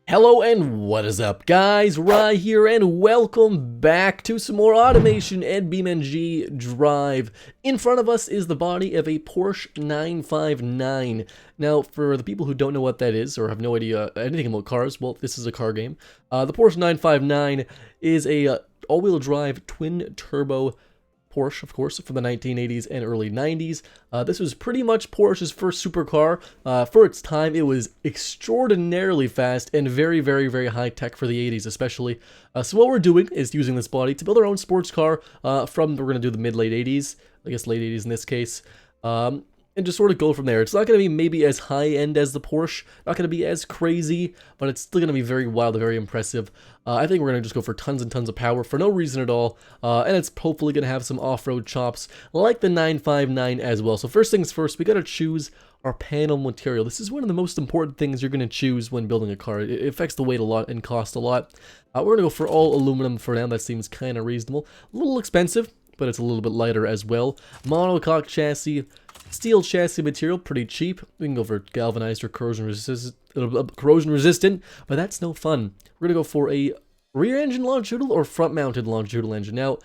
Hello and what is up guys, Rye here and welcome back to some more automation and BeamNG.Drive. In front of us is the body of a Porsche 959. Now for the people who don't know what that is or have no idea anything about cars, well this is a car game. The Porsche 959 is a all-wheel drive twin turbo Porsche, of course, from the 1980s and early 90s. This was pretty much Porsche's first supercar. For its time, it was extraordinarily fast and very, very, very high-tech for the 80s, especially. So what we're doing is using this body to build our own sports car we're going to do the mid-late 80s, I guess late 80s in this case. And just sort of go from there. It's not going to be maybe as high-end as the Porsche, not going to be as crazy, but it's still going to be very wild and very impressive. I think we're going to just go for tons and tons of power for no reason at all, and it's hopefully going to have some off-road chops like the 959 as well. So first things first, we got to choose our panel material. This is one of the most important things you're going to choose when building a car. It affects the weight a lot and cost a lot. We're going to go for all aluminum for now. That seems kind of reasonable. A little expensive, but it's a little bit lighter as well. Monocoque chassis. Steel chassis material, pretty cheap. We can go for galvanized or corrosion resistant, but that's no fun. We're gonna go for a rear engine longitudinal or front mounted longitudinal engine. Now,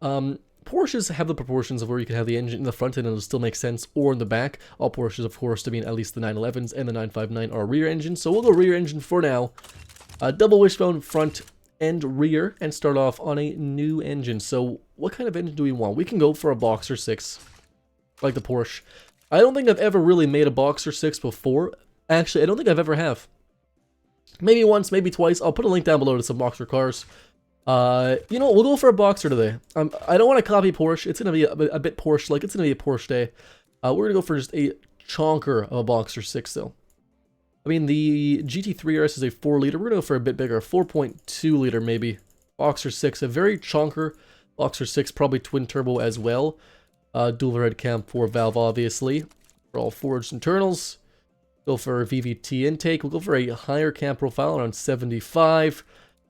Porsches have the proportions of where you can have the engine in the front and it'll still make sense, or in the back. All Porsches, of course, I mean at least the 911s and the 959 are rear engine, so we'll go rear engine for now. Double wishbone front and rear, and start off on a new engine. So what kind of engine do we want? We can go for a Boxer 6. Like the Porsche. I don't think I've ever really made a Boxer 6 before. Actually, I don't think I've ever have. Maybe once, maybe twice. I'll put a link down below to some Boxer cars. You know, we'll go for a Boxer today. I don't want to copy Porsche. It's going to be a bit Porsche-like. It's going to be a Porsche day. We're going to go for just a chonker of a Boxer 6, though. I mean, the GT3 RS is a 4-liter. We're going to go for a bit bigger. 4.2-liter, maybe. Boxer 6. A very chonker Boxer 6. Probably twin turbo as well. Dual overhead cam 4 valve, obviously, for all forged internals. Go for a VVT intake. We'll go for a higher cam profile around 75.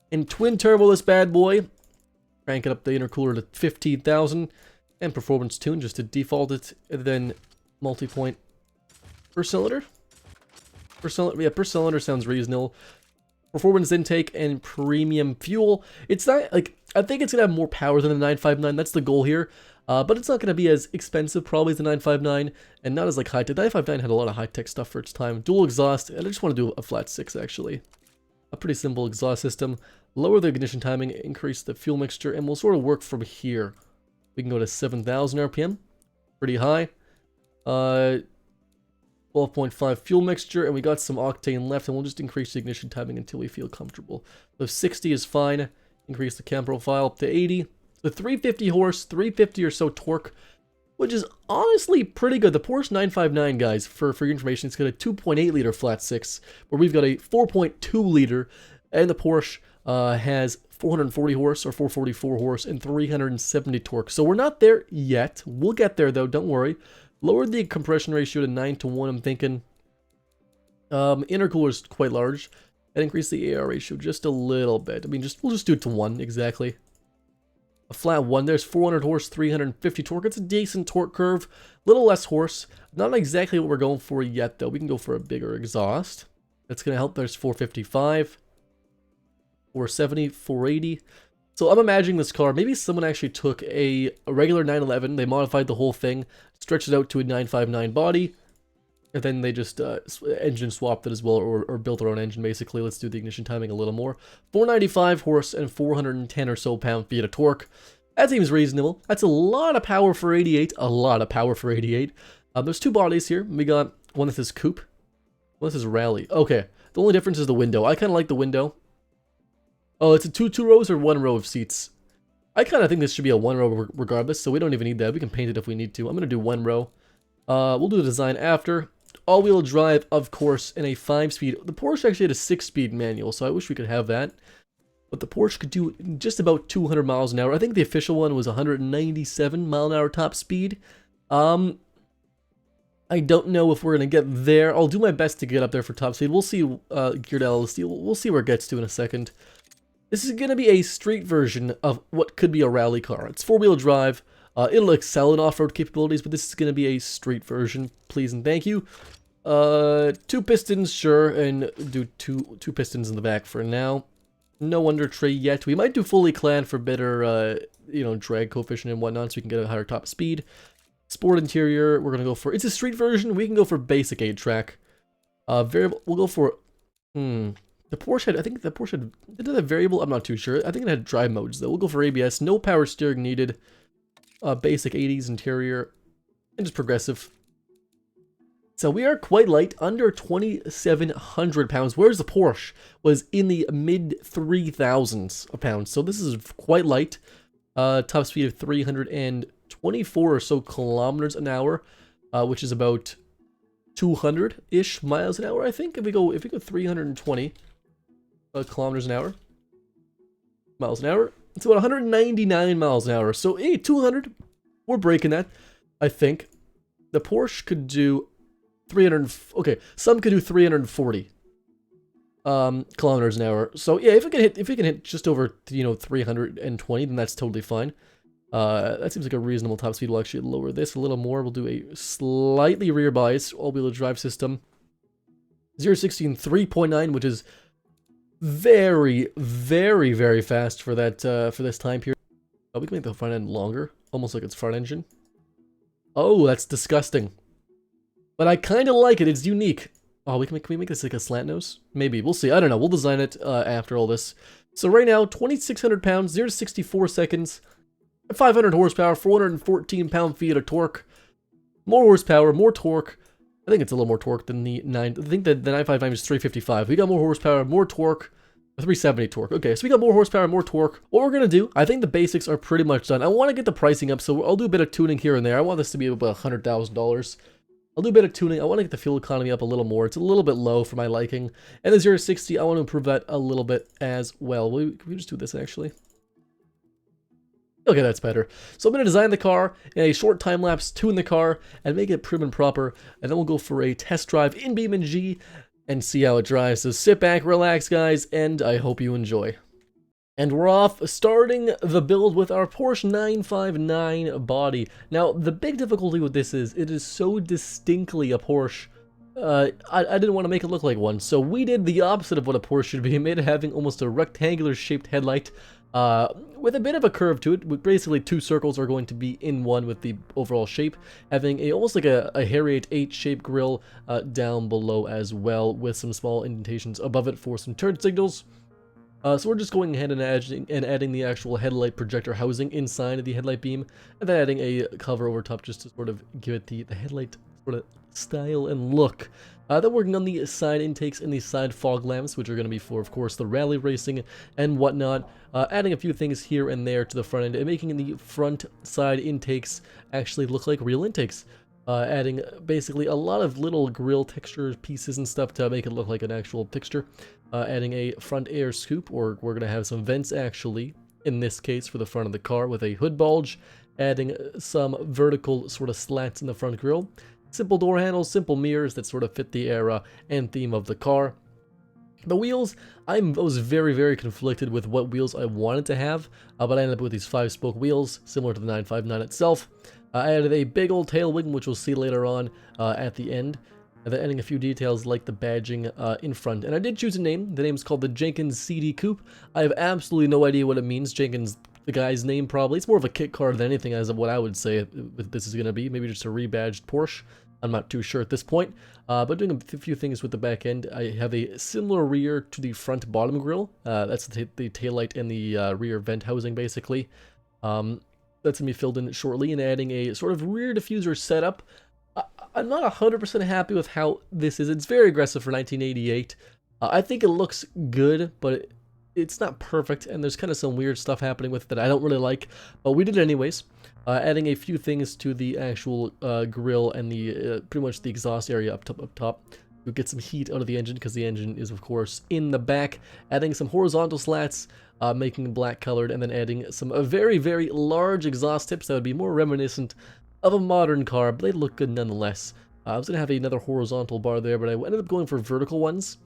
And twin turbo this bad boy. Crank it up the intercooler to 15,000. And performance tune just to default it. And then multi-point per cylinder. Per cylinder sounds reasonable. Performance intake and premium fuel. It's not like, I think it's gonna have more power than the 959. That's the goal here. But it's not going to be as expensive probably as the 959 and not as like high-tech. The 959 had a lot of high-tech stuff for its time. Dual exhaust, and I just want to do a flat 6 actually. A pretty simple exhaust system. Lower the ignition timing, increase the fuel mixture, and we'll sort of work from here. We can go to 7,000 RPM. Pretty high. 12.5 fuel mixture, and we got some octane left, and we'll just increase the ignition timing until we feel comfortable. So 60 is fine. Increase the cam profile up to 80. The 350 horse, 350 or so torque, which is honestly pretty good. The Porsche 959, guys, for your information, it's got a 2.8 liter flat 6, where we've got a 4.2 liter, and the Porsche has 440 horse or 444 horse and 370 torque. So we're not there yet. We'll get there though, don't worry. Lower the compression ratio to 9:1, I'm thinking. Intercooler is quite large, and increase the AR ratio just a little bit. I mean, we'll just do it to 1 exactly. A flat 1, there's 400 horse, 350 torque. It's a decent torque curve. Little less horse. Not exactly what we're going for yet, though. We can go for a bigger exhaust. That's going to help. There's 455, 470, 480. So I'm imagining this car, maybe someone actually took a regular 911, they modified the whole thing, stretched it out to a 959 body, and then they just engine swapped it as well, or built their own engine, basically. Let's do the ignition timing a little more. 495 horse and 410 or so pound-feet of torque. That seems reasonable. That's a lot of power for 88. A lot of power for 88. There's 2 bodies here. We got one that says coupe. One that says rally. Okay. The only difference is the window. I kind of like the window. Oh, it's a two rows or 1 row of seats. I kind of think this should be a 1 row regardless, so we don't even need that. We can paint it if we need to. I'm going to do 1 row. We'll do the design after. All-wheel drive, of course, in a 5-speed. The Porsche actually had a 6-speed manual, so I wish we could have that. But the Porsche could do just about 200 miles an hour. I think the official one was 197 mile an hour top speed. I don't know if we're going to get there. I'll do my best to get up there for top speed. We'll see, geared LSD. We'll see where it gets to in a second. This is going to be a street version of what could be a rally car. It's 4-wheel drive. It'll excel in off-road capabilities, but this is going to be a street version. Please and thank you. Two pistons, sure, and do two pistons in the back for now. No under tray yet. We might do fully clad for better, you know, drag coefficient and whatnot, so we can get a higher top speed. Sport interior, we're gonna go for, it's a street version, we can go for basic 8-track. Variable, we'll go for, the Porsche had, I think the Porsche had, did it have variable? I'm not too sure. I think it had drive modes though. We'll go for ABS, no power steering needed. Basic 80s interior, and just progressive. So we are quite light, under 2,700 pounds, whereas the Porsche was in the mid 3,000s of pounds. So this is quite light. Top speed of 324 or so kilometers an hour, which is about 200-ish miles an hour, I think. If we go 320 kilometers an hour, miles an hour, it's about 199 miles an hour. So, hey, 200, we're breaking that, I think. The Porsche could do 300, okay, some could do 340 kilometers an hour. So, yeah, if we can hit just over, you know, 320, then that's totally fine. That seems like a reasonable top speed. We'll actually lower this a little more. We'll do a slightly rear bias all-wheel drive system. 0-60 in 3.9, which is very, very, very fast for that for this time period. We can make the front end longer, almost like it's front engine. Oh, that's disgusting. But I kind of like it. It's unique. Oh, can we make this like a slant nose? Maybe. We'll see. I don't know. We'll design it after all this. So right now, 2,600 pounds, 0-64 seconds, 500 horsepower, 414 pound-feet of torque. More horsepower, more torque. I think it's a little more torque than the 9. I think that the 959 is 355. We got more horsepower, more torque. 370 torque. Okay, so we got more horsepower, more torque. What we're gonna do, I think the basics are pretty much done. I want to get the pricing up, so I'll do a bit of tuning here and there. I want this to be about $100,000. I'll do a bit of tuning. I want to get the fuel economy up a little more. It's a little bit low for my liking. And the 0-60, I want to improve that a little bit as well. Can we just do this actually? Okay, that's better. So I'm going to design the car in a short time lapse, tune the car, and make it prim and proper. And then we'll go for a test drive in BeamNG and see how it drives. So sit back, relax, guys, and I hope you enjoy. And we're off, starting the build with our Porsche 959 body. Now, the big difficulty with this is it is so distinctly a Porsche. I didn't want to make it look like one, so we did the opposite of what a Porsche should be, made it having almost a rectangular shaped headlight with a bit of a curve to it. With basically two circles are going to be in one with the overall shape, having almost like a Harriet 8 shaped grille down below as well, with some small indentations above it for some turn signals. So we're just going ahead and adding the actual headlight projector housing inside of the headlight beam, and then adding a cover over top just to sort of give it the headlight sort of style and look. Then working on the side intakes and the side fog lamps, which are going to be for, of course, the rally racing and whatnot. Adding a few things here and there to the front end, and making the front side intakes actually look like real intakes. Adding basically a lot of little grille texture pieces and stuff to make it look like an actual fixture. Adding a front air scoop, or we're going to have some vents actually, in this case for the front of the car with a hood bulge. Adding some vertical sort of slats in the front grille. Simple door handles, simple mirrors that sort of fit the era and theme of the car. The wheels, I was very, very conflicted with what wheels I wanted to have, but I ended up with these 5-spoke wheels, similar to the 959 itself. I added a big old tail wing, which we'll see later on at the end, and then adding a few details like the badging in front. And I did choose a name. The name is called the Jenkins CD Coupe. I have absolutely no idea what it means. Jenkins, the guy's name probably. It's more of a kit car than anything as of what I would say this is going to be. Maybe just a rebadged Porsche. I'm not too sure at this point, but doing a few things with the back end. I have a similar rear to the front bottom grille. That's the taillight and the rear vent housing, basically. That's going to be filled in shortly, and adding a sort of rear diffuser setup. I'm not 100% happy with how this is. It's very aggressive for 1988. I think it looks good, but it's not perfect, and there's kind of some weird stuff happening with it that I don't really like, but we did it anyways. Adding a few things to the actual grille and the pretty much the exhaust area up top to get some heat out of the engine, because the engine is of course in the back. Adding some horizontal slats, making them black colored, and then adding some very, very large exhaust tips that would be more reminiscent of a modern car, but they look good nonetheless. I was going to have another horizontal bar there, but I ended up going for vertical ones.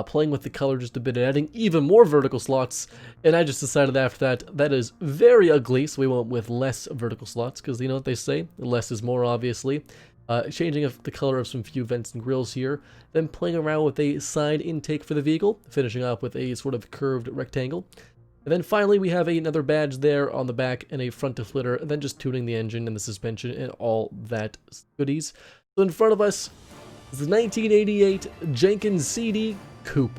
Playing with the color just a bit, adding even more vertical slots, and I just decided after that is very ugly, so we went with less vertical slots, because you know what they say, less is more, obviously. changing the color of some few vents and grills here, then playing around with a side intake for the vehicle, finishing up with a sort of curved rectangle. And then finally we have another badge there on the back and a front deflator, and then just tuning the engine and the suspension and all that goodies. So in front of us is the 1988 Jenkins CD Coupe.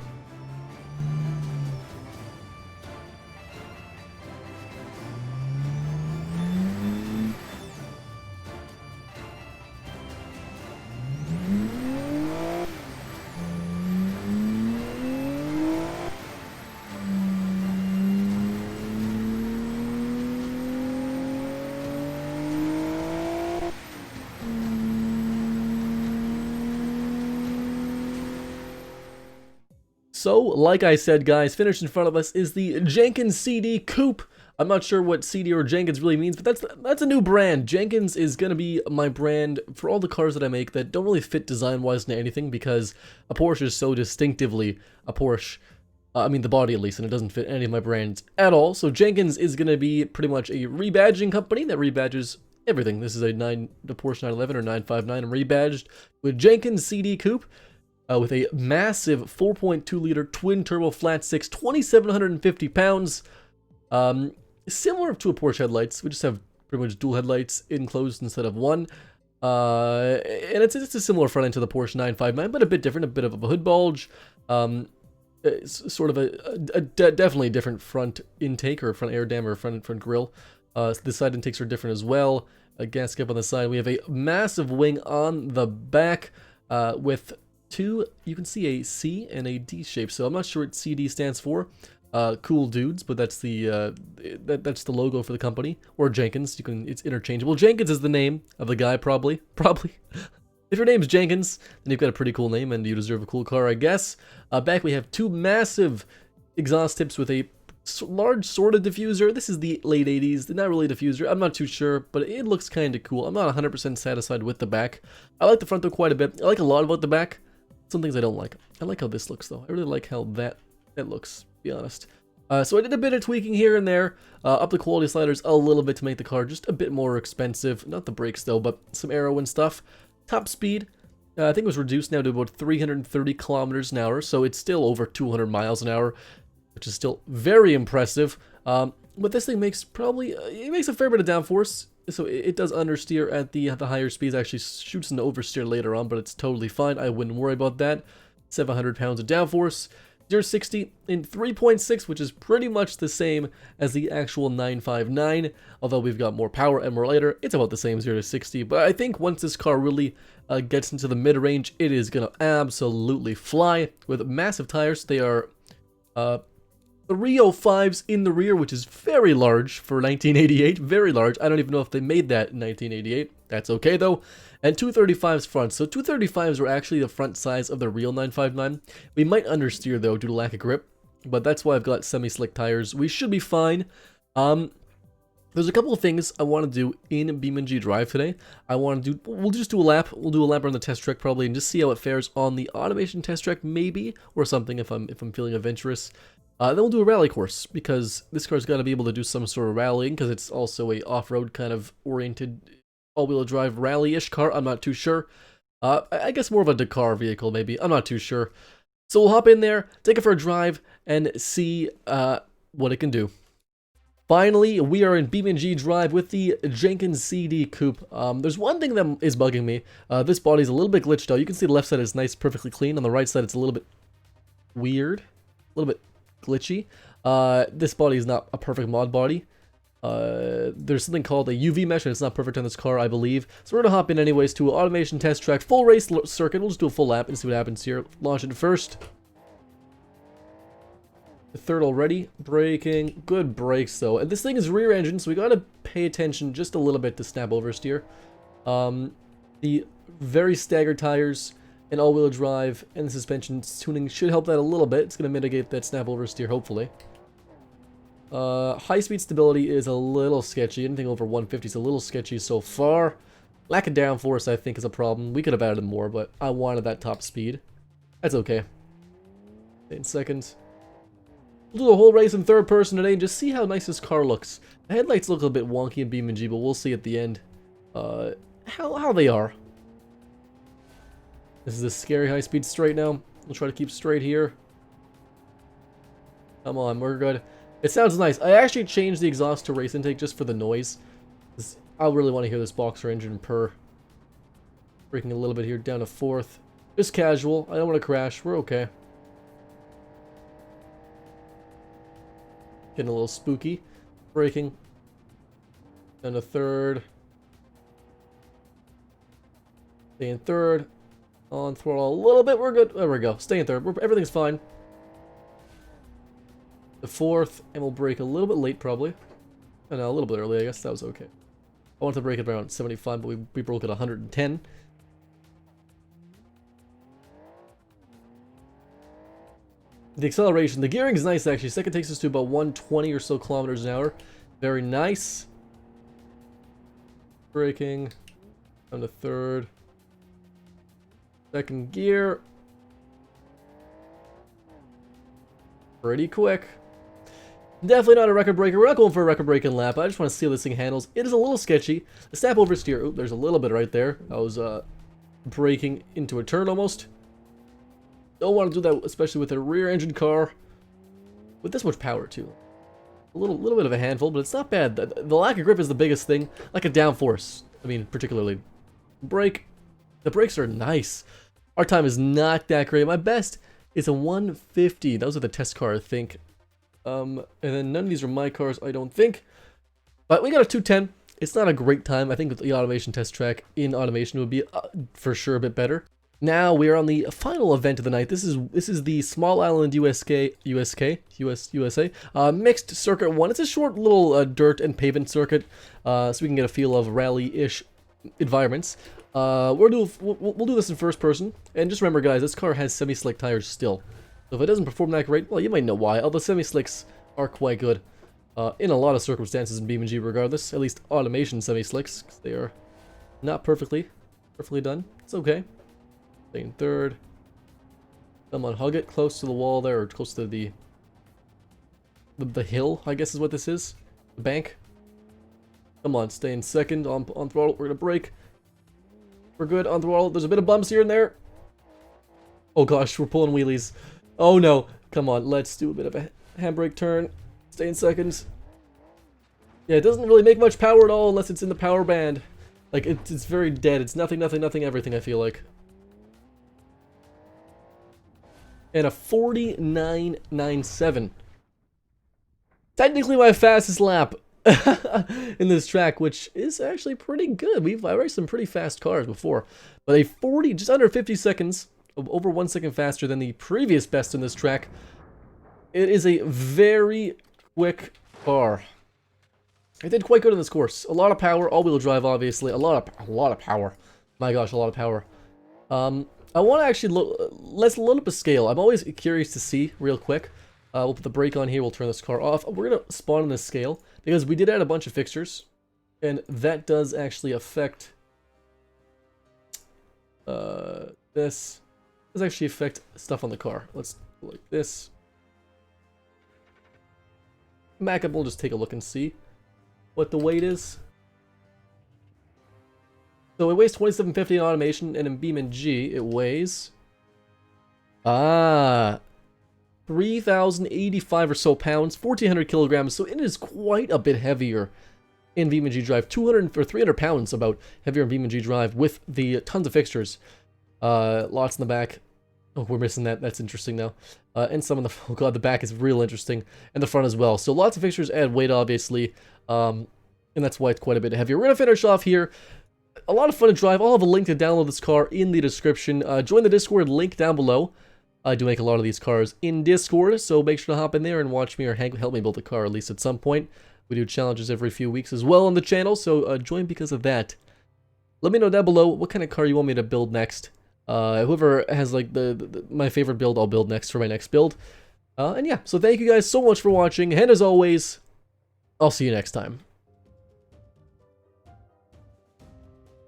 So, like I said, guys, finished in front of us is the Jenkins CD Coupe. I'm not sure what CD or Jenkins really means, but that's a new brand. Jenkins is going to be my brand for all the cars that I make that don't really fit design-wise into anything, because a Porsche is so distinctively a Porsche. I mean, the body at least, and it doesn't fit any of my brands at all. So Jenkins is going to be pretty much a rebadging company that rebadges everything. This is the Porsche 911 or 959 rebadged with Jenkins CD Coupe. With a massive 4.2 liter twin turbo flat six, 2,750 pounds. Similar to a Porsche headlights, we just have pretty much dual headlights enclosed instead of one. And it's a similar front end to the Porsche 959, but a bit different, a bit of a hood bulge. It's sort of a definitely different front intake or front air dam or front grille. The side intakes are different as well. A gas cap on the side. We have a massive wing on the back with two, you can see a C and a D shape, so I'm not sure what CD stands for. Cool dudes, but that's the that's the logo for the company. Or Jenkins, it's interchangeable. Jenkins is the name of the guy, probably. If your name's Jenkins, then you've got a pretty cool name and you deserve a cool car, I guess. Back we have two massive exhaust tips with a large sort of diffuser. This is the late 80s, not really a diffuser. I'm not too sure, but it looks kind of cool. I'm not 100% satisfied with the back. I like the front though quite a bit. I like a lot about the back. Some things I don't like. I like how this looks though. I really like how that looks, to be honest. So I did a bit of tweaking here and there. Up the quality sliders a little bit to make the car just a bit more expensive. Not the brakes though, but some aero and stuff. Top speed, I think it was reduced now to about 330 kilometers an hour. So it's still over 200 miles an hour, which is still very impressive. But this thing makes it makes a fair bit of downforce. So it does understeer at the higher speeds, actually shoots into oversteer later on, but it's totally fine. I wouldn't worry about that. 700 pounds of downforce. 0-60 in 3.6, which is pretty much the same as the actual 959. Although we've got more power and more lighter, it's about the same 0-60. But I think once this car really gets into the mid-range, it is going to absolutely fly. With massive tires, they are 305s in the rear, which is very large for 1988, very large. I don't even know if they made that in 1988. That's okay though. And 235s front. So 235s are actually the front size of the real 959. We might understeer though due to lack of grip, but that's why I've got semi-slick tires. We should be fine. There's a couple of things I want to do in BeamNG.Drive today. We'll just do a lap. We'll do a lap on the test track probably and just see how it fares on the automation test track maybe, or something if I'm feeling adventurous. Then we'll do a rally course, because this car's got to be able to do some sort of rallying, because it's also a off-road kind of oriented all-wheel drive rally-ish car. I'm not too sure. I guess more of a Dakar vehicle maybe. I'm not too sure. So we'll hop in there, take it for a drive, and see what it can do. Finally, we are in BeamNG.Drive with the Jenkins CD Coupe. There's one thing that is bugging me. This body's a little bit glitched out. You can see the left side is nice, perfectly clean. On the right side, it's a little bit weird, a little bit glitchy. This body is not a perfect mod body. There's something called a UV mesh, and it's not perfect on this car, I believe. So we're gonna hop in anyways to an automation test track, full race circuit. We'll just do a full lap and see what happens here. Launch it first. The third already. Braking. Good brakes though. And this thing is rear engine, so we gotta pay attention just a little bit to snap oversteer. The very staggered tires and all-wheel drive and the suspension tuning should help that a little bit. It's gonna mitigate that snap oversteer, hopefully. High-speed stability is a little sketchy. Anything over 150 is a little sketchy so far. Lack of downforce, I think, is a problem. We could have added more, but I wanted that top speed. That's okay. In seconds. We'll do a whole race in third person today and just see how nice this car looks. The headlights look a bit wonky in BeamNG, but we'll see at the end how they are. This is a scary high-speed straight now. We'll try to keep straight here. Come on, we're good. It sounds nice. I actually changed the exhaust to race intake just for the noise. I really want to hear this boxer engine purr. Braking a little bit here, down to 4th. Just casual. I don't want to crash. We're okay. Getting a little spooky. Braking. Down to 3rd. Stay in 3rd. On throttle a little bit. We're good. There we go. Stay in 3rd. Everything's fine. The 4th, and we'll brake a little bit late probably. Oh, no, a little bit early, I guess. That was okay. I wanted to brake it around 75, but we broke at 110. The acceleration, the gearing is nice actually. Second takes us to about 120 or so kilometers an hour. Very nice. Braking. Down to 3rd. Second gear. Pretty quick. Definitely not a record breaker. We're not going for a record breaking lap. I just want to see how this thing handles. It is a little sketchy. The snap oversteer. Oop, there's a little bit right there. I was braking into a turn almost. Don't want to do that, especially with a rear engine car with this much power too. A little bit of a handful, but it's not bad. The lack of grip is the biggest thing. Like a downforce. I mean, particularly. Brake. The brakes are nice. Our time is not that great. My best is a 150. That was with the test car, I think. And then none of these are my cars, I don't think. But we got a 210. It's not a great time. I think the automation test track in automation would be for sure a bit better. Now we are on the final event of the night. This is the Small Island USA mixed circuit 1. It's a short little dirt and pavement circuit, so we can get a feel of rally-ish environments. We'll do this in first person, and just remember, guys, this car has semi-slick tires still. So if it doesn't perform that great, well, you might know why. Although semi-slicks are quite good in a lot of circumstances in BeamNG, regardless. At least automation semi-slicks, 'cause they are not perfectly done. It's okay. Stay in 3rd. Come on, hug it close to the wall there, or close to the hill, I guess is what this is. The bank. Come on, stay in 2nd on throttle. We're gonna brake. We're good on throttle. There's a bit of bumps here and there. Oh gosh, we're pulling wheelies. Oh no. Come on, let's do a bit of a handbrake turn. Stay in 2nd. Yeah, it doesn't really make much power at all unless it's in the power band. Like, it's very dead. It's nothing, everything, I feel like. And a 49.97. Technically my fastest lap in this track, which is actually pretty good. I raced some pretty fast cars before. But a 40, just under 50 seconds, over 1 second faster than the previous best in this track. It is a very quick car. I did quite good in this course. A lot of power, all-wheel drive, obviously. A lot of power. My gosh, a lot of power. I want to actually let's load up a scale. I'm always curious to see real quick. We'll put the brake on here. We'll turn this car off. We're gonna spawn on this scale because we did add a bunch of fixtures, and that does actually affect. This does actually affect stuff on the car. Let's go like this. Back up. We'll just take a look and see what the weight is. So it weighs 2750 in automation, and in BeamNG it weighs 3,085 or so pounds, 1,400 kilograms. So it is quite a bit heavier in BeamNG.Drive, 200 or 300 pounds about heavier in BeamNG.Drive with the tons of fixtures. Lots in the back. Oh, we're missing that. That's interesting now. And some in the oh god, the back is real interesting, and the front as well. So lots of fixtures add weight, obviously, and that's why it's quite a bit heavier. We're gonna finish off here. A lot of fun to drive. I'll have a link to download this car in the description. Join the Discord, link down below. I do make a lot of these cars in Discord, so make sure to hop in there and watch me or help me build a car at least at some point. We do challenges every few weeks as well on the channel, so join because of that. Let me know down below what kind of car you want me to build next. Whoever has like my favorite build, I'll build next for my next build. And yeah, so thank you guys so much for watching, and as always, I'll see you next time.